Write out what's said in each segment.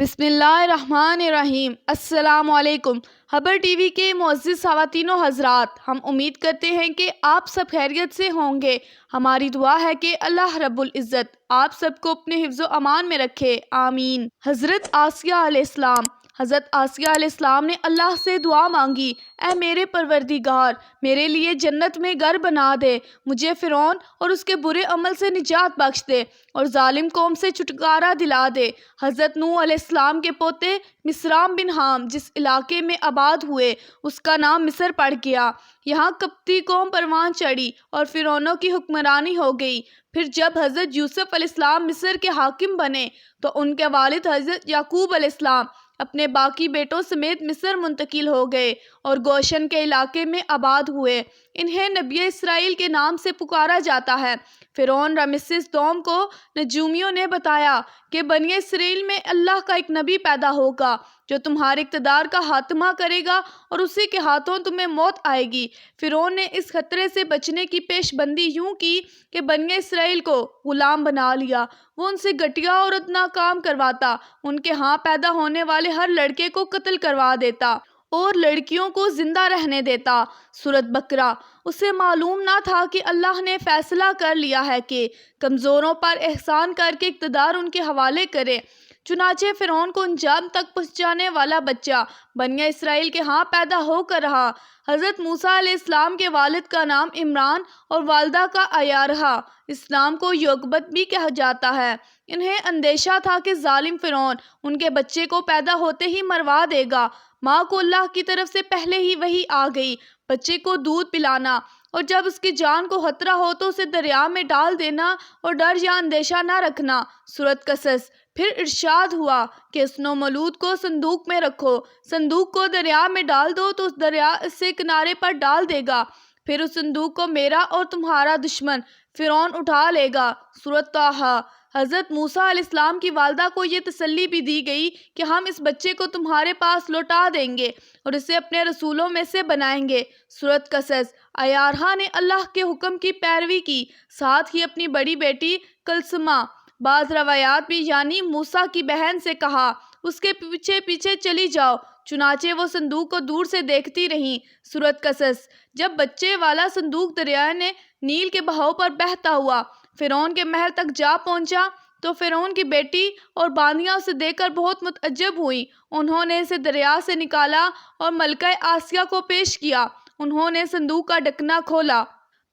بسم اللہ الرحمن الرحیم۔ السلام علیکم۔ خبر ٹی وی کے معزز خواتین و حضرات، ہم امید کرتے ہیں کہ آپ سب خیریت سے ہوں گے۔ ہماری دعا ہے کہ اللہ رب العزت آپ سب کو اپنے حفظ و امان میں رکھے، آمین۔ حضرت آسیہ علیہ السلام۔ حضرت آسیہ علیہ السلام نے اللہ سے دعا مانگی، اے میرے پروردگار، میرے لیے جنت میں گھر بنا دے، مجھے فرعون اور اس کے برے عمل سے نجات بخش دے اور ظالم قوم سے چھٹکارا دلا دے۔ حضرت نوح علیہ السلام کے پوتے مصرام بن حام جس علاقے میں آباد ہوئے اس کا نام مصر پڑ گیا۔ یہاں قبطی قوم پروان چڑھی اور فرعونوں کی حکمرانی ہو گئی۔ پھر جب حضرت یوسف علیہ السلام مصر کے حاکم بنے تو ان کے والد حضرت یعقوب علیہ السلام اپنے باقی بیٹوں سمیت مصر منتقل ہو گئے اور گوشن کے علاقے میں آباد ہوئے۔ انہیں نبی اسرائیل کے نام سے پکارا جاتا ہے۔ فرعون رامسیس دوم کو نجومیوں نے بتایا کہ بنی اسرائیل میں اللہ کا ایک نبی پیدا ہوگا جو تمہارے اقتدار کا خاتمہ کرے گا اور اسی کے ہاتھوں تمہیں موت آئے گی۔ فرعون نے اس خطرے سے بچنے کی پیش بندی یوں کی کہ بنی اسرائیل کو غلام بنا لیا۔ وہ ان سے گھٹیا اور ادنا کام کرواتا، ان کے ہاں پیدا ہونے والے ہر لڑکے کو قتل کروا دیتا اور لڑکیوں کو زندہ رہنے دیتا۔ سورۃ بقرہ۔ اسے معلوم نہ تھا کہ اللہ نے فیصلہ کر لیا ہے کہ کمزوروں پر احسان کر کے اقتدار ان کے حوالے کرے۔ چنانچہ فرعون کو انجام تک پہنچانے والا بچہ بنی اسرائیل کے ہاں پیدا ہو کر رہا۔ حضرت موسیٰ علیہ السلام کے والد کا نام عمران اور والدہ کا آیا رہا۔ اسلام کو یوکبت بھی کہا جاتا ہے۔ انہیں اندیشہ تھا کہ ظالم فرعون ان کے بچے کو پیدا ہوتے ہی مروا دے گا۔ ماں کو اللہ کی طرف سے پہلے ہی وحی آ گئی، بچے کو دودھ پلانا اور جب اس کی جان کو خطرہ ہو تو اسے دریا میں ڈال دینا اور ڈر یا اندیشہ نہ رکھنا۔ سورۃ قصص۔ پھر ارشاد ہوا کہ حسن و مولود کو صندوق میں رکھو، صندوق کو دریا میں ڈال دو تو اس دریا اسے کنارے پر ڈال دے گا، پھر اس صندوق کو میرا اور تمہارا دشمن فرعون اٹھا لے گا۔ سورۃ طٰہٰ۔ حضرت موسیٰ علیہ السلام کی والدہ کو یہ تسلی بھی دی گئی کہ ہم اس بچے کو تمہارے پاس لوٹا دیں گے اور اسے اپنے رسولوں میں سے بنائیں گے۔ سورۃ قصص۔ عیارہ نے اللہ کے حکم کی پیروی کی، ساتھ ہی اپنی بڑی بیٹی کلثومہ، بعض روایات میں یعنی موسیٰ کی بہن سے کہا اس کے پیچھے پیچھے چلی جاؤ، چنانچہ وہ صندوق کو دور سے دیکھتی رہیں۔ سورۃ قصص۔ جب بچے والا صندوق دریائے نیل کے بہاؤ پر بہتا ہوا فرعون کے محل تک جا پہنچا تو فرعون کی بیٹی اور باندیاں اسے دیکھ کر بہت متعجب ہوئیں۔ انہوں نے اسے دریا سے نکالا اور ملکہ آسیہ کو پیش کیا۔ انہوں نے صندوق کا ڈھکنا کھولا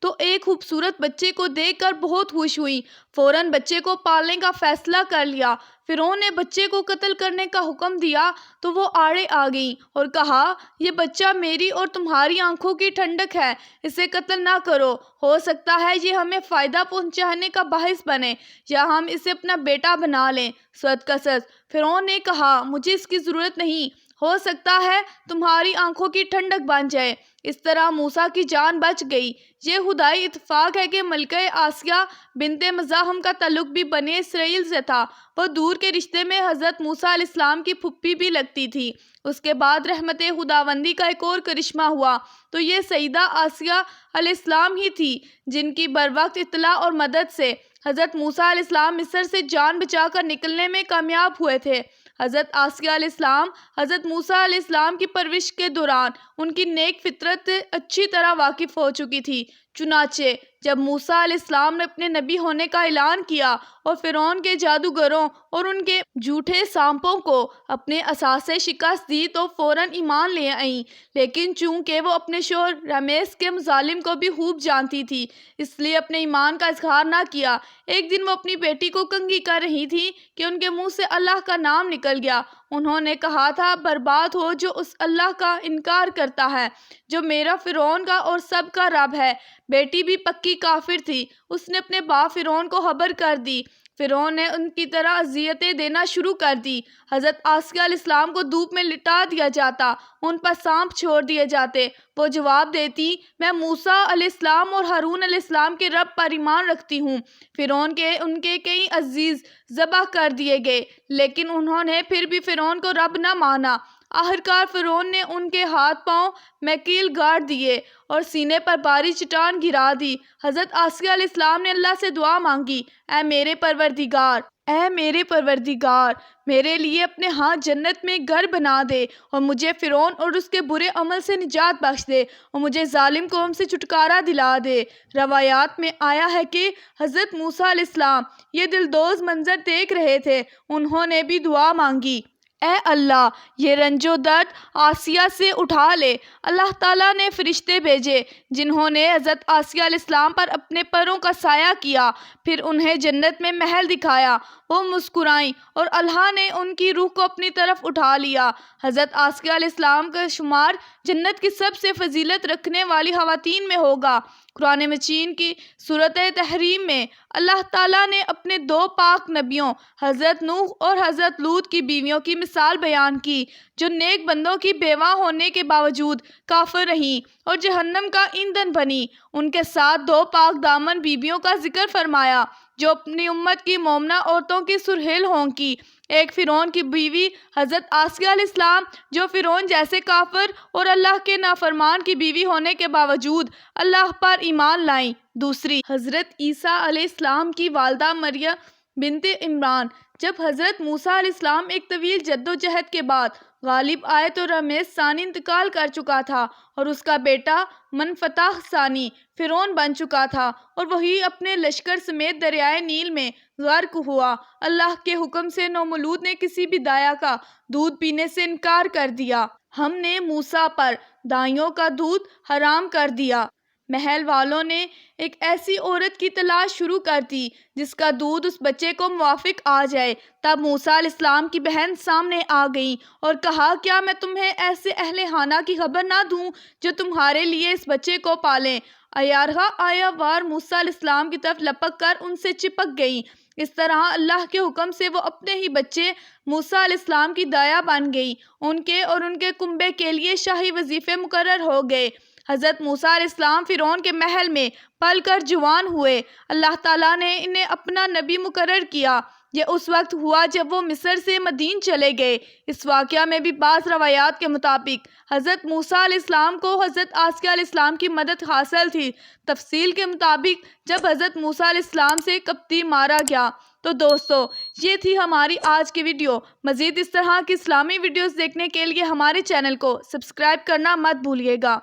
تو ایک خوبصورت بچے کو دیکھ کر بہت خوش ہوئیں۔ فوراً بچے کو پالنے کا فیصلہ کر لیا۔ فرعون نے بچے کو قتل کرنے کا حکم دیا تو وہ آڑے آ گئیں اور کہا یہ بچہ میری اور تمہاری آنکھوں کی ٹھنڈک ہے، اسے قتل نہ کرو، ہو سکتا ہے یہ ہمیں فائدہ پہنچانے کا باعث بنے یا ہم اسے اپنا بیٹا بنا لیں۔ سورۃ قصص۔ فرعون نے کہا مجھے اس کی ضرورت نہیں، ہو سکتا ہے تمہاری آنکھوں کی ٹھنڈک بن جائے۔ اس طرح موسیٰ کی جان بچ گئی۔ یہ خدائی اتفاق ہے کہ ملکہ آسیہ بنت مزاحم کا تعلق بھی بنی اسرائیل سے تھا۔ وہ دور کے رشتے میں حضرت موسیٰ علیہ السلام کی پھوپھی بھی لگتی تھی۔ اس کے بعد رحمت خداوندی کا ایک اور کرشمہ ہوا تو یہ سیدہ آسیہ علیہ السلام ہی تھی جن کی بروقت اطلاع اور مدد سے حضرت موسیٰ علیہ السلام مصر سے جان بچا کر نکلنے میں کامیاب ہوئے تھے۔ حضرت آسیہ علیہ السلام حضرت موسیٰ علیہ السلام کی پرورش کے دوران ان کی نیک فطرت سے اچھی طرح واقف ہو چکی تھی۔ چنانچہ جب موسیٰ علیہ السلام نے اپنے نبی ہونے کا اعلان کیا اور فرعون کے جادوگروں اور ان کے جھوٹے سانپوں کو اپنے عصا سے شکست دی تو فوراً ایمان لے آئیں، لیکن چونکہ وہ اپنے شوہر رمیس کے مظالم کو بھی خوب جانتی تھی اس لیے اپنے ایمان کا اظہار نہ کیا۔ ایک دن وہ اپنی بیٹی کو کنگھی کر رہی تھی کہ ان کے منہ سے اللہ کا نام نکل گیا۔ انہوں نے کہا تھا برباد ہو جو اس اللہ کا انکار کرتا ہے جو میرا، فرعون کا اور سب کا رب ہے۔ بیٹی بھی پکی کافر تھی، اس نے اپنے باپ فرعون کو خبر کر دی۔ فرعون نے ان کی طرح اذیتیں دینا شروع کر دی۔ حضرت آسیہ علیہ السلام کو دھوپ میں لٹا دیا جاتا، ان پر سانپ چھوڑ دیے جاتے۔ وہ جواب دیتی میں موسیٰ علیہ السلام اور ہارون علیہ السلام کے رب پر ایمان رکھتی ہوں۔ فرعون کے ان کے کئی عزیز ذبح کر دیے گئے لیکن انہوں نے پھر بھی فرعون کو رب نہ مانا۔ آخرکار فرعون نے ان کے ہاتھ پاؤں میں کیل گاڑ دیے اور سینے پر بھاری چٹان گرا دی۔ حضرت آسیہ علیہ السلام نے اللہ سے دعا مانگی، اے میرے پروردگار، اے میرے پروردگار، میرے لیے اپنے ہاں جنت میں گھر بنا دے اور مجھے فرعون اور اس کے برے عمل سے نجات بخش دے اور مجھے ظالم قوم سے چھٹکارا دلا دے۔ روایات میں آیا ہے کہ حضرت موسیٰ علیہ السلام یہ دلدوز منظر دیکھ رہے تھے، انہوں نے بھی دعا مانگی، اے اللہ یہ رنج و درد آسیہ سے اٹھا لے۔ اللہ تعالیٰ نے فرشتے بھیجے جنہوں نے حضرت آسیہ علیہ السلام پر اپنے پروں کا سایہ کیا، پھر انہیں جنت میں محل دکھایا، وہ مسکرائیں اور اللہ نے ان کی روح کو اپنی طرف اٹھا لیا۔ حضرت آسیہ علیہ السلام کا شمار جنت کی سب سے فضیلت رکھنے والی خواتین میں ہوگا۔ قرآن مجید کی سورۃ تحریم میں اللہ تعالیٰ نے اپنے دو پاک نبیوں حضرت نوح اور حضرت لوط کی بیویوں کی مثال بیان کی، جو نیک بندوں کی بیوہ ہونے کے باوجود کافر رہیں اور جہنم کا ایندھن بنی۔ ان کے ساتھ دو پاک دامن بیویوں کا ذکر فرمایا جو اپنی امت کی مومنہ عورتوں کی سرحل ہوں گی۔ ایک فرعون کی بیوی حضرت آسیہ علیہ السلام جو فرعون جیسے کافر اور اللہ کے نافرمان کی بیوی ہونے کے باوجود اللہ پر ایمان لائیں۔ دوسری حضرت عیسیٰ علیہ السلام کی والدہ مریم بنت عمران۔ جب حضرت موسیٰ علیہ السلام ایک طویل جدوجہد کے بعد غالب آئے تو رمیس ثانی انتقال کر چکا تھا اور اس کا بیٹا منفتح ثانی فرعون بن چکا تھا اور وہی اپنے لشکر سمیت دریائے نیل میں غرق ہوا۔ اللہ کے حکم سے نومولود نے کسی بھی دایا کا دودھ پینے سے انکار کر دیا۔ ہم نے موسیٰ پر دائیوں کا دودھ حرام کر دیا۔ محل والوں نے ایک ایسی عورت کی تلاش شروع کر دی جس کا دودھ اس بچے کو موافق آ جائے۔ تب موسیٰ علیہ السلام کی بہن سامنے آ گئیں اور کہا، کیا میں تمہیں ایسے اہل خانہ کی خبر نہ دوں جو تمہارے لیے اس بچے کو پالیں؟ ایارہا آیا وار موسیٰ علیہ السلام کی طرف لپک کر ان سے چپک گئیں۔ اس طرح اللہ کے حکم سے وہ اپنے ہی بچے موسیٰ علیہ السلام کی دایا بن گئیں۔ ان کے اور ان کے کنبے کے لیے شاہی وظیفے مقرر ہو گئے۔ حضرت موسیٰ علیہ السلام فرعون کے محل میں پل کر جوان ہوئے۔ اللہ تعالیٰ نے انہیں اپنا نبی مقرر کیا۔ یہ اس وقت ہوا جب وہ مصر سے مدین چلے گئے۔ اس واقعہ میں بھی بعض روایات کے مطابق حضرت موسیٰ علیہ السلام کو حضرت آسیہ علیہ السلام کی مدد حاصل تھی۔ تفصیل کے مطابق جب حضرت موسیٰ علیہ السلام سے قبطی مارا گیا۔ تو دوستو یہ تھی ہماری آج کی ویڈیو۔ مزید اس طرح کی اسلامی ویڈیوز دیکھنے کے لیے ہمارے چینل کو سبسکرائب کرنا مت بھولیے گا۔